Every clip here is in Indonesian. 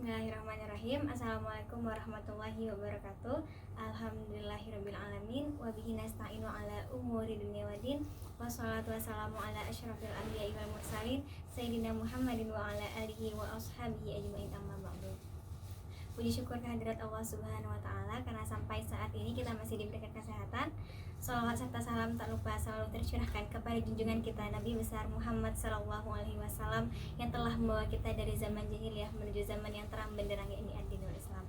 Bismillahirrahmanirrahim. Assalamualaikum warahmatullahi wabarakatuh. Alhamdulillahirrabbilalamin. Wabihi nasta'inu ala umuri dunia waddin. Wassalatu wassalamu ala asyrafil anbiya'i wal mursalin Sayyidina Muhammadin wa ala alihi wa ashabihi ajmain, amma ba'du. Puji syukur kehadirat Allah Subhanahu wa Ta'ala karena sampai saat ini kita masih diberikan kesehatan. Salawat serta salam tak lupa selalu tercurahkan kepada junjungan kita Nabi besar Muhammad Sallallahu Alaihi Wasallam yang telah membawa kita dari zaman jahiliyah menuju zaman yang terang benderang, ini ad-dinul Islam.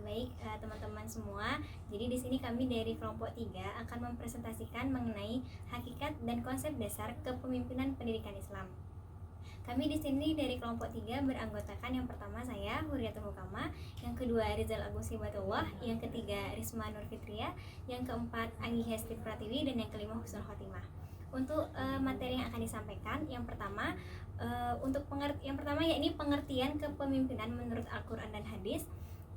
Baik teman-teman semua, jadi di sini kami dari kelompok 3 akan mempresentasikan mengenai hakikat dan konsep dasar kepemimpinan pendidikan Islam. Kami di sini dari kelompok 3 beranggotakan yang pertama saya Huriyatul Hukama, yang kedua Rizal Agus Hibatullah, yang ketiga Risma Nur Fitria, yang keempat Anggi Hesti Pratiwi, dan yang kelima Husnul Khotimah. Untuk materi yang akan disampaikan, yang pertama yakni pengertian kepemimpinan menurut Al-Qur'an dan hadis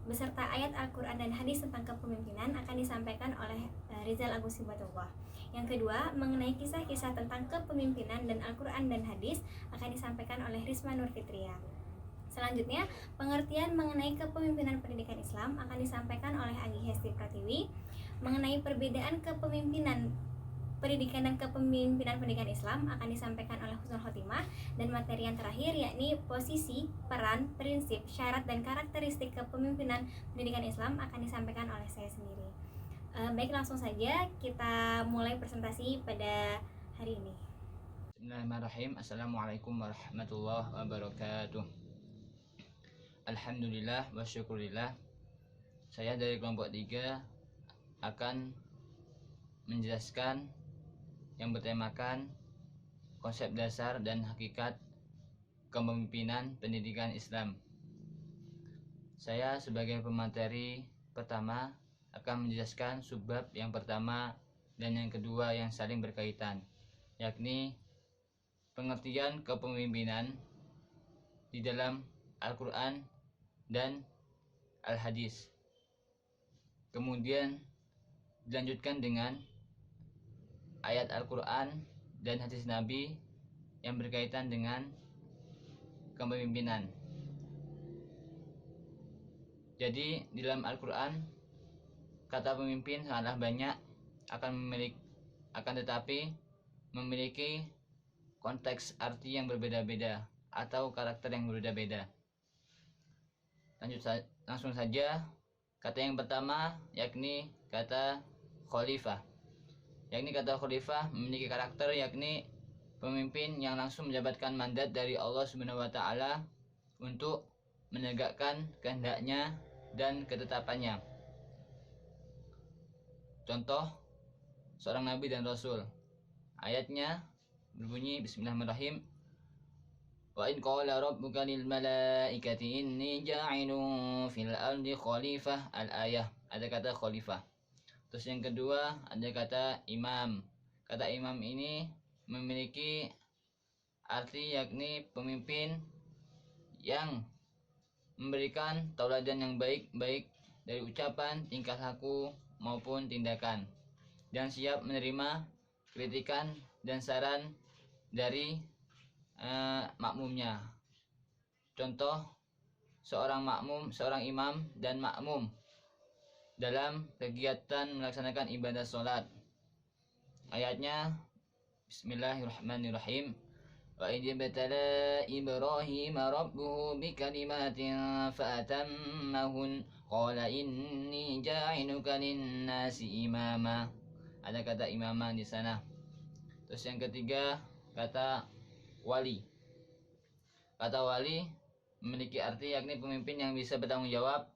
beserta ayat Al-Qur'an dan hadis tentang kepemimpinan akan disampaikan oleh Rizal Agus Hibatullah. Yang kedua, mengenai kisah-kisah tentang kepemimpinan dan Al-Qur'an dan hadis akan disampaikan oleh Risma Nur Fitria. Selanjutnya, pengertian mengenai kepemimpinan pendidikan Islam akan disampaikan oleh Anggi Hesti Pratiwi. Mengenai perbedaan kepemimpinan pendidikan dan kepemimpinan pendidikan Islam akan disampaikan oleh Husnul Khotimah. Dan materi yang terakhir yakni posisi, peran, prinsip, syarat, dan karakteristik kepemimpinan pendidikan Islam akan disampaikan oleh saya sendiri. Baik, langsung saja kita mulai presentasi pada hari ini. Bismillahirrahmanirrahim. Assalamualaikum warahmatullahi wabarakatuh. Alhamdulillah wa syukurillah. Saya dari kelompok 3 akan menjelaskan yang bertemakan konsep dasar dan hakikat kepemimpinan pendidikan Islam. Saya sebagai pemateri pertama akan menjelaskan subbab yang pertama dan yang kedua yang saling berkaitan, yakni pengertian kepemimpinan di dalam Al-Quran dan Al-Hadis. Kemudian dilanjutkan dengan ayat Al-Quran dan hadis Nabi yang berkaitan dengan kepemimpinan. Jadi di dalam Al-Quran kata pemimpin sangatlah banyak, akan tetapi memiliki konteks arti yang berbeda-beda atau karakter yang berbeda-beda. Langsung saja, kata yang pertama yakni kata khalifah. Yakni kata khalifah memiliki karakter yakni pemimpin yang langsung menjabatkan mandat dari Allah Subhanahu wa Ta'ala untuk menegakkan kehendaknya dan ketetapannya. Contoh seorang nabi dan rasul. Ayatnya berbunyi bismillahirrahmanirrahim. Wa in qala rabbuka lil malaikati inni ja'ilun fil ardi khalifah. Al-ayah, ada kata khalifah. Terus yang kedua ada kata imam. Kata imam ini memiliki arti yakni pemimpin yang memberikan tauladan yang baik-baik dari ucapan, tingkah laku maupun tindakan, dan siap menerima kritikan dan saran dari makmumnya. Contoh seorang imam dan makmum dalam kegiatan melaksanakan ibadah sholat. Ayatnya bismillahirrahmanirrahim. Wa idh ibtala Ibrahim rabbuhu bikalimatin fa'atammahun qala inni ja'iluka lin-nasi imama. Ada kata imama di sana. Terus yang ketiga kata wali. Kata wali memiliki arti yakni pemimpin yang bisa bertanggung jawab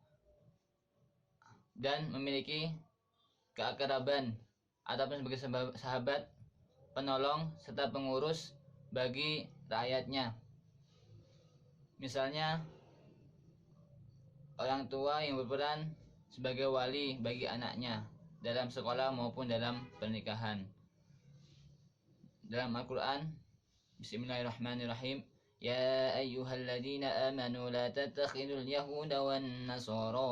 dan memiliki keakraban ataupun sebagai sahabat, penolong serta pengurus bagi rakyatnya. Misalnya orang tua yang berperan sebagai wali bagi anaknya dalam sekolah maupun dalam pernikahan. Dalam Al-Quran, bismillahirrahmanirrahim. Ya ayyuhalladzina amanu la tattakhidul yahuda wan nasara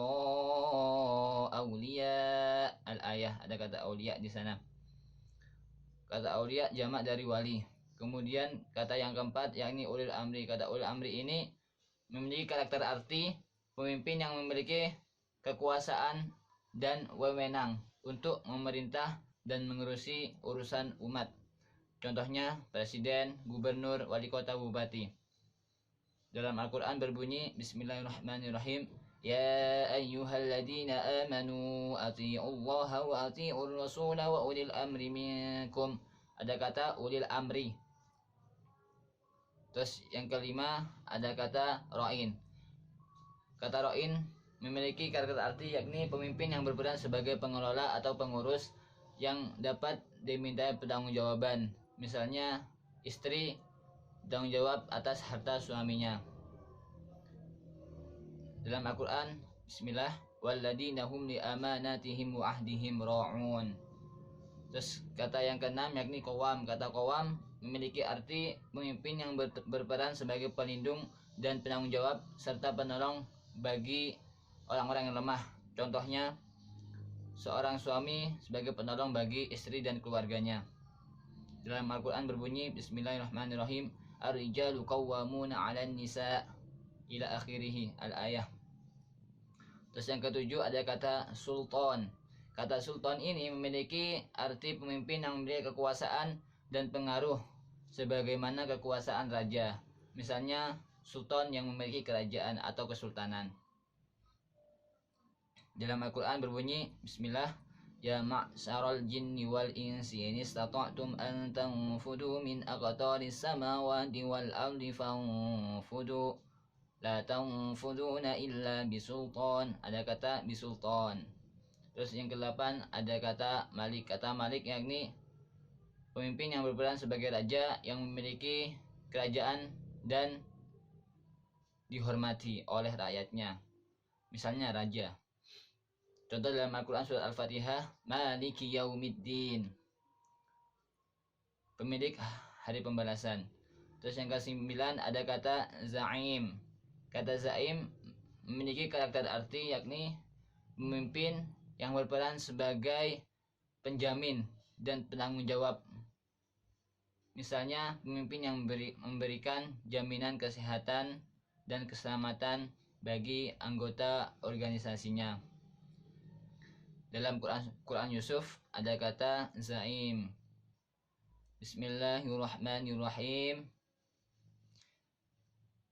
awliya. Al-ayah, ada kata awliya di sana. Kata awliya jamak dari wali. Kemudian kata yang keempat yakni ulil amri. Kata ulil amri ini memiliki karakter arti pemimpin yang memiliki kekuasaan dan wewenang untuk memerintah dan mengurusi urusan umat. Contohnya presiden, gubernur, wali kota, bupati. Dalam Al-Quran berbunyi, Bismillahirrahmanirrahim, Ya ayyuhalladzina amanu ati'ullaha wa ati'ur rasula wa ulil amri minkum. Ada kata ulil amri. Terus yang kelima ada kata ra'in. Kata ra'in memiliki karakter arti yakni pemimpin yang berperan sebagai pengelola atau pengurus yang dapat dimintai pertanggungjawaban. Misalnya istri tanggung jawab atas harta suaminya. Dalam Al-Quran, Bismillah, walladzina hum li amanatihim wa ahdihim ra'un. Terus kata yang keenam yakni qawam. Kata qawam memiliki arti pemimpin yang berperan sebagai pelindung dan penanggung jawab serta penolong bagi orang-orang yang lemah. Contohnya seorang suami sebagai penolong bagi istri dan keluarganya. Dalam Al-Quran berbunyi, Bismillahirrahmanirrahim, Ar-rijalu qawwamuna 'alan nisa ila akhirih al-ayah. Terus yang ketujuh ada kata sultan. Kata sultan ini memiliki arti pemimpin yang memiliki kekuasaan dan pengaruh sebagaimana kekuasaan raja. Misalnya sultan yang memiliki kerajaan atau kesultanan. Dalam Al-Quran berbunyi, Bismillah, Ya ma'syaral jinni wal insi in istata'tum an tanfudu min aqtaris samawati wal ardi fanfudu la tanfuduna illa bisultan. Ada kata bisultan. Terus yang ke-8 ada kata malik. Kata malik yakni pemimpin yang berperan sebagai raja yang memiliki kerajaan dan dihormati oleh rakyatnya. Misalnya raja. Contoh dalam Al-Quran surat Al-Fatihah, Maliki Yaumiddin, pemilik hari pembalasan. Terus yang ke-9 ada kata Za'im. Kata Za'im memiliki karakter arti yakni pemimpin yang berperan sebagai penjamin dan penanggung jawab. Misalnya pemimpin yang memberikan jaminan kesehatan dan keselamatan bagi anggota organisasinya. Dalam Quran Yusuf ada kata Za'im. Bismillahirrahmanirrahim.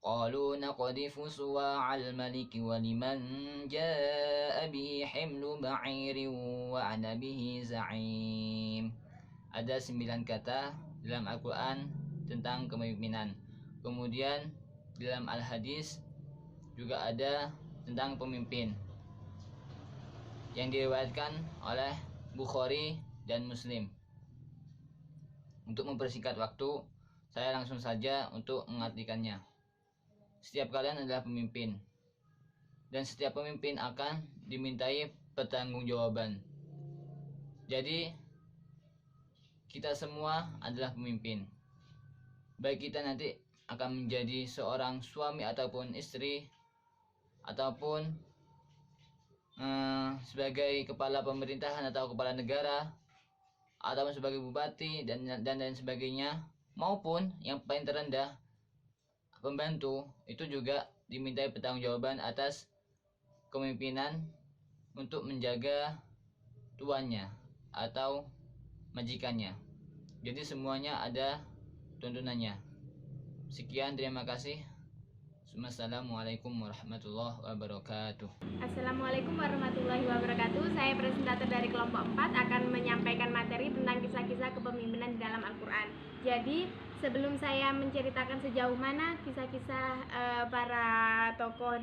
Qalu naqdifu suwa'al maliki wa liman ja'a bihi himlu ba'irin wa ana bihi za'im. Ada 9 kata dalam Al-Quran tentang kepemimpinan. Kemudian dalam Al-Hadis juga ada tentang pemimpin yang diriwayatkan oleh Bukhari dan Muslim. Untuk mempersingkat waktu, saya langsung saja untuk mengartikannya. Setiap kalian adalah pemimpin, dan setiap pemimpin akan dimintai pertanggungjawaban. Jadi, kita semua adalah pemimpin. Baik kita nanti akan menjadi seorang suami ataupun istri, ataupun sebagai kepala pemerintahan atau kepala negara, atau sebagai bupati dan lain sebagainya, maupun yang paling terendah pembantu, itu juga dimintai pertanggungjawaban atas kepemimpinan untuk menjaga tuannya atau majikannya. Jadi semuanya ada tuntunannya. Sekian, terima kasih. Assalamualaikum warahmatullahi wabarakatuh. Assalamualaikum warahmatullahi wabarakatuh. Saya presentator dari kelompok 4 akan menyampaikan materi tentang kisah-kisah kepemimpinan di dalam Al-Quran. Jadi sebelum saya menceritakan sejauh mana kisah-kisah para tokoh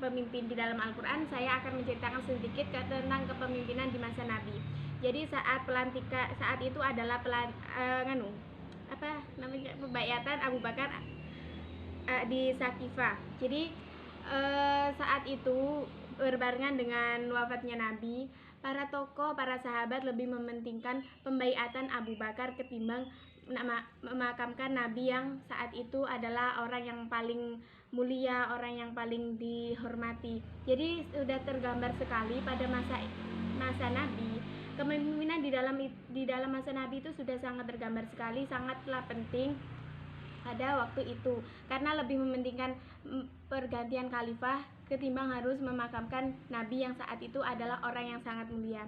pemimpin di dalam Al-Quran, saya akan menceritakan sedikit tentang kepemimpinan di masa Nabi. Jadi saat itu adalah pembayatan Abu Bakar di Sakifah. Jadi saat itu berbarengan dengan wafatnya Nabi, para tokoh, para sahabat lebih mementingkan pembaiatan Abu Bakar ketimbang memakamkan Nabi yang saat itu adalah orang yang paling mulia, orang yang paling dihormati. Jadi sudah tergambar sekali pada masa Nabi, kepemimpinan di dalam masa Nabi itu sudah sangat tergambar sekali, sangatlah penting. pada waktu itu, karena lebih mementingkan pergantian khalifah ketimbang harus memakamkan nabi yang saat itu adalah orang yang sangat mulia.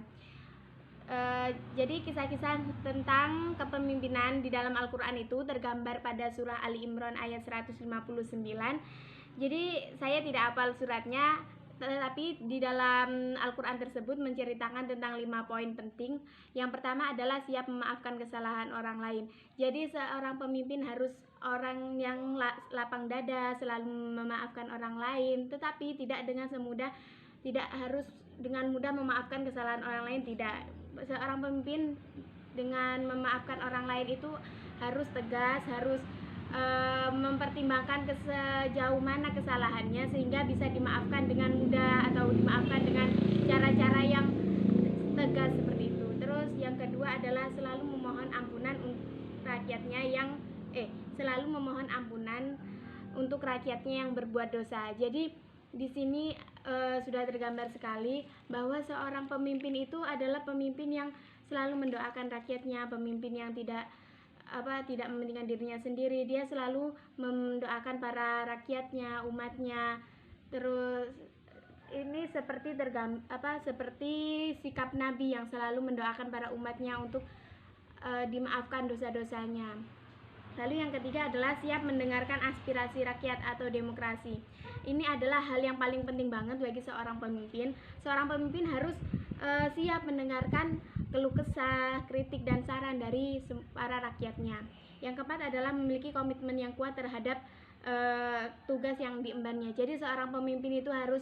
Jadi kisah-kisah tentang kepemimpinan di dalam Al-Quran itu tergambar pada surah Ali Imran ayat 159. Jadi saya tidak hafal suratnya, tetapi di dalam Al-Quran tersebut menceritakan tentang 5 poin penting. Yang pertama adalah siap memaafkan kesalahan orang lain. Jadi seorang pemimpin harus orang yang lapang dada, selalu memaafkan orang lain, tetapi tidak harus dengan mudah memaafkan kesalahan orang lain, tidak. Seorang pemimpin dengan memaafkan orang lain itu harus tegas, harus mempertimbangkan sejauh mana kesalahannya sehingga bisa dimaafkan dengan mudah atau dimaafkan dengan cara-cara yang tegas seperti itu. Terus yang kedua adalah selalu memohon ampunan untuk rakyatnya yang berbuat dosa. Jadi di sini sudah tergambar sekali bahwa seorang pemimpin itu adalah pemimpin yang selalu mendoakan rakyatnya, pemimpin yang tidak mementingkan dirinya sendiri. Dia selalu mendoakan para rakyatnya, umatnya. Terus ini seperti seperti sikap Nabi yang selalu mendoakan para umatnya untuk dimaafkan dosa-dosanya. Lalu yang ketiga adalah siap mendengarkan aspirasi rakyat atau demokrasi. Ini adalah hal yang paling penting banget bagi seorang pemimpin. Seorang pemimpin harus siap mendengarkan keluh kesah, kritik, dan saran dari para rakyatnya. Yang keempat adalah memiliki komitmen yang kuat terhadap tugas yang diembannya. Jadi seorang pemimpin itu harus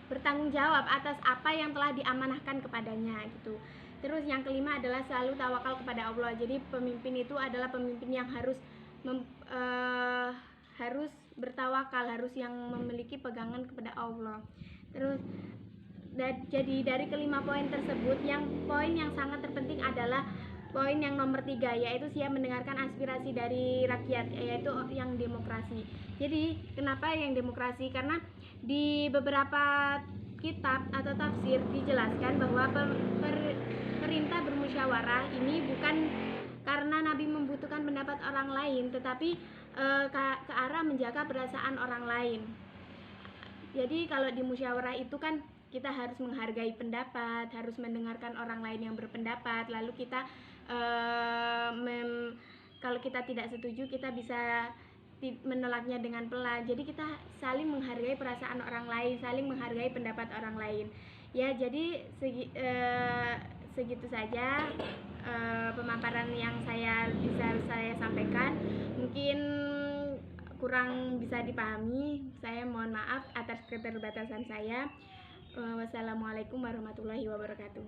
bertanggung jawab atas apa yang telah diamanahkan kepadanya gitu. Terus yang kelima adalah selalu tawakal kepada Allah. Jadi pemimpin itu adalah pemimpin yang harus bertawakal, harus yang memiliki pegangan kepada Allah. Terus jadi dari kelima poin tersebut, poin yang sangat terpenting adalah poin yang nomor 3, yaitu siap mendengarkan aspirasi dari rakyat, yaitu yang demokrasi. Jadi kenapa yang demokrasi? Karena di beberapa kitab atau tafsir dijelaskan bahwa perintah bermusyawarah ini bukan karena Nabi membutuhkan pendapat orang lain, tetapi ke arah menjaga perasaan orang lain. Jadi kalau di musyawarah itu kan kita harus menghargai pendapat, harus mendengarkan orang lain yang berpendapat, lalu kita kalau kita tidak setuju kita bisa menolaknya dengan pelan. Jadi kita saling menghargai perasaan orang lain, saling menghargai pendapat orang lain. Ya, jadi segitu saja pemaparan yang bisa saya sampaikan. Mungkin kurang bisa dipahami, saya mohon maaf atas keterbatasan saya. Wassalamualaikum warahmatullahi wabarakatuh.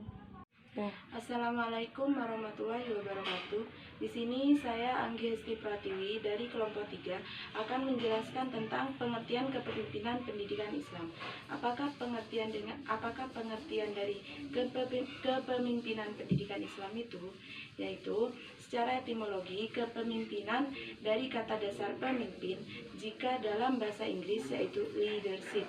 Assalamualaikum warahmatullahi wabarakatuh. Di sini saya Anggi Hesti Pratiwi dari kelompok 3 akan menjelaskan tentang pengertian kepemimpinan pendidikan Islam. Apakah pengertian dari kepemimpinan pendidikan Islam itu? Yaitu secara etimologi kepemimpinan dari kata dasar pemimpin, jika dalam bahasa Inggris yaitu leadership.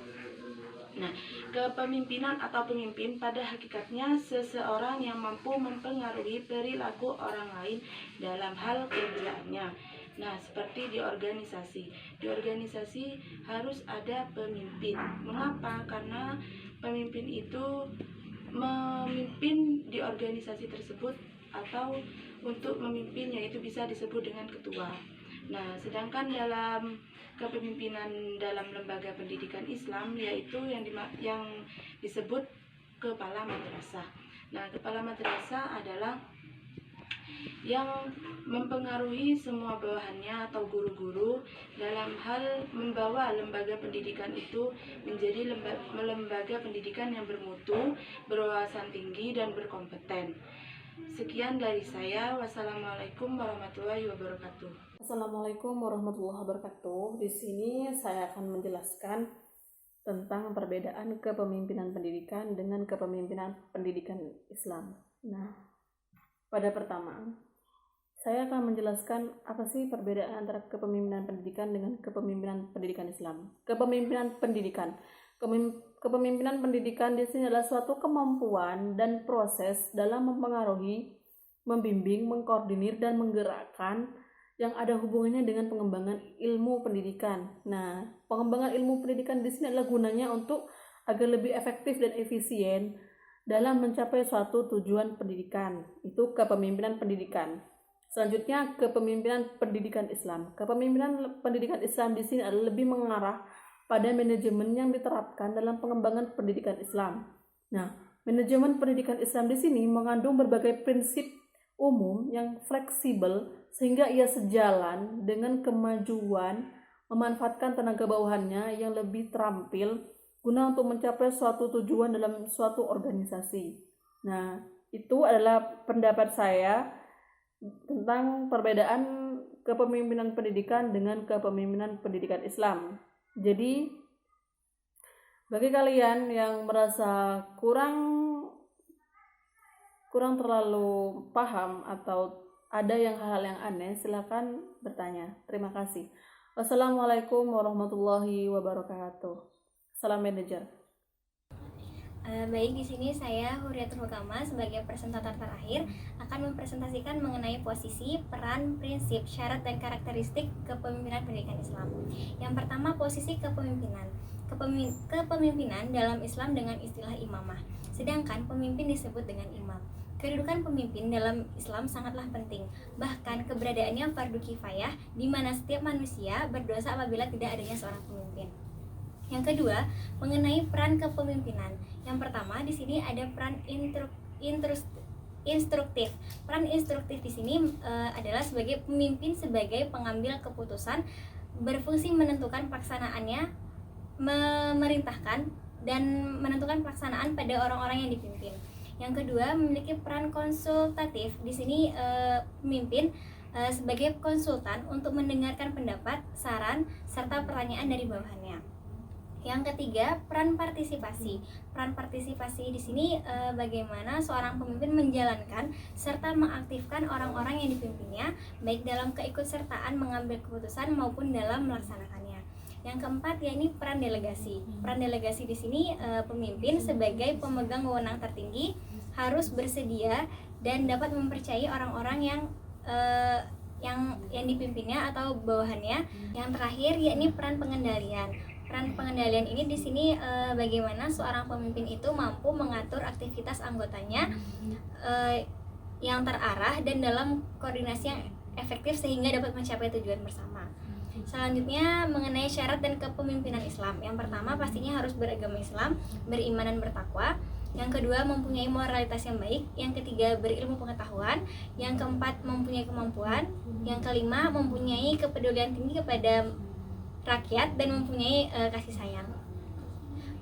Nah, kepemimpinan atau pemimpin pada hakikatnya seseorang yang mampu mempengaruhi perilaku orang lain dalam hal kerjaannya. Nah, seperti di organisasi. Di organisasi harus ada pemimpin. Mengapa? Karena pemimpin itu memimpin di organisasi tersebut atau untuk memimpin, yaitu bisa disebut dengan ketua. Nah, sedangkan dalam kepemimpinan dalam lembaga pendidikan Islam yaitu yang disebut kepala madrasah. Nah, kepala madrasah adalah yang mempengaruhi semua bawahannya atau guru-guru dalam hal membawa lembaga pendidikan itu menjadi lembaga pendidikan yang bermutu, berwawasan tinggi, dan berkompeten. Sekian dari saya. Wassalamualaikum warahmatullahi wabarakatuh. Assalamualaikum warahmatullahi wabarakatuh. Di sini saya akan menjelaskan tentang perbedaan kepemimpinan pendidikan dengan kepemimpinan pendidikan Islam. Nah, pada pertama, saya akan menjelaskan apa sih perbedaan antara kepemimpinan pendidikan dengan kepemimpinan pendidikan Islam. Kepemimpinan pendidikan di sini adalah suatu kemampuan dan proses dalam mempengaruhi membimbing, mengkoordinir, dan menggerakkan yang ada hubungannya dengan pengembangan ilmu pendidikan. Nah, pengembangan ilmu pendidikan di sini adalah gunanya untuk agar lebih efektif dan efisien dalam mencapai suatu tujuan pendidikan, itu kepemimpinan pendidikan. Selanjutnya, kepemimpinan pendidikan Islam. Kepemimpinan pendidikan Islam di sini adalah lebih mengarah pada manajemen yang diterapkan dalam pengembangan pendidikan Islam. Nah, manajemen pendidikan Islam di sini mengandung berbagai prinsip umum yang fleksibel sehingga ia sejalan dengan kemajuan memanfaatkan tenaga bawahannya yang lebih terampil guna untuk mencapai suatu tujuan dalam suatu organisasi. Nah, itu adalah pendapat saya tentang perbedaan kepemimpinan pendidikan dengan kepemimpinan pendidikan Islam. Jadi, bagi kalian yang merasa kurang terlalu paham atau ada hal-hal yang aneh, silakan bertanya. Terima kasih. Wassalamualaikum warahmatullahi wabarakatuh. Salam manajer. Baik, di sini saya Huriyatul Hukama sebagai presentator terakhir akan mempresentasikan mengenai posisi, peran, prinsip, syarat, dan karakteristik kepemimpinan pendidikan Islam. Yang pertama, posisi kepemimpinan. Kepemimpinan dalam Islam dengan istilah imamah, sedangkan pemimpin disebut dengan imam. Kedudukan pemimpin dalam Islam sangatlah penting, bahkan keberadaannya fardu kifayah, di mana setiap manusia berdosa apabila tidak adanya seorang pemimpin. Yang kedua, mengenai peran kepemimpinan. Yang pertama, di sini ada peran instruktif. Peran instruktif di sini adalah sebagai pemimpin, sebagai pengambil keputusan, berfungsi menentukan pelaksanaannya, memerintahkan dan menentukan pelaksanaan pada orang-orang yang dipimpin. Yang kedua, memiliki peran konsultatif. Di sini pemimpin sebagai konsultan untuk mendengarkan pendapat, saran, serta pertanyaan dari bawahannya. Yang ketiga, peran partisipasi. Peran partisipasi di sini bagaimana seorang pemimpin menjalankan serta mengaktifkan orang-orang yang dipimpinnya, baik dalam keikutsertaan mengambil keputusan maupun dalam melaksanakannya. Yang keempat, yakni peran delegasi. Peran delegasi di sini pemimpin sebagai pemegang wewenang tertinggi harus bersedia dan dapat mempercayai orang-orang yang dipimpinnya atau bawahannya. Yang terakhir, yakni peran pengendalian. Peran pengendalian ini di sini bagaimana seorang pemimpin itu mampu mengatur aktivitas anggotanya yang terarah dan dalam koordinasi yang efektif sehingga dapat mencapai tujuan bersama. Selanjutnya, mengenai syarat dan kepemimpinan Islam. Yang pertama, pastinya harus beragama Islam, beriman dan bertakwa. Yang kedua, mempunyai moralitas yang baik. Yang ketiga, berilmu pengetahuan. Yang keempat, mempunyai kemampuan. Yang kelima, mempunyai kepedulian tinggi kepada rakyat dan mempunyai kasih sayang.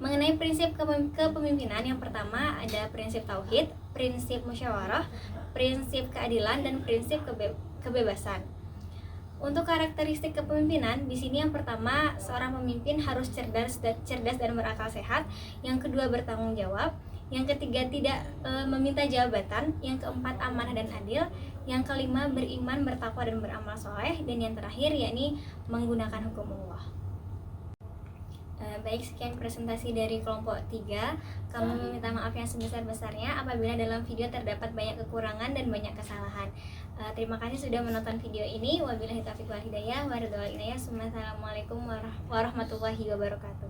Mengenai prinsip kepemimpinan, yang pertama ada prinsip tauhid, prinsip musyawarah, prinsip keadilan, dan prinsip kebebasan. Untuk karakteristik kepemimpinan, di sini yang pertama, seorang pemimpin harus cerdas dan berakal sehat. Yang kedua, bertanggung jawab. Yang ketiga, tidak meminta jabatan. Yang keempat, amanah dan adil. Yang kelima, beriman, bertakwa, dan beramal soleh. Dan yang terakhir, yakni menggunakan hukum Allah. Baik, sekian presentasi dari kelompok 3. Kami meminta maaf yang sebesar-besarnya apabila dalam video terdapat banyak kekurangan dan banyak kesalahan. Terima kasih sudah menonton video ini. Wabillahi taufiq wal hidayah. Wassalamualaikum warahmatullahi wabarakatuh.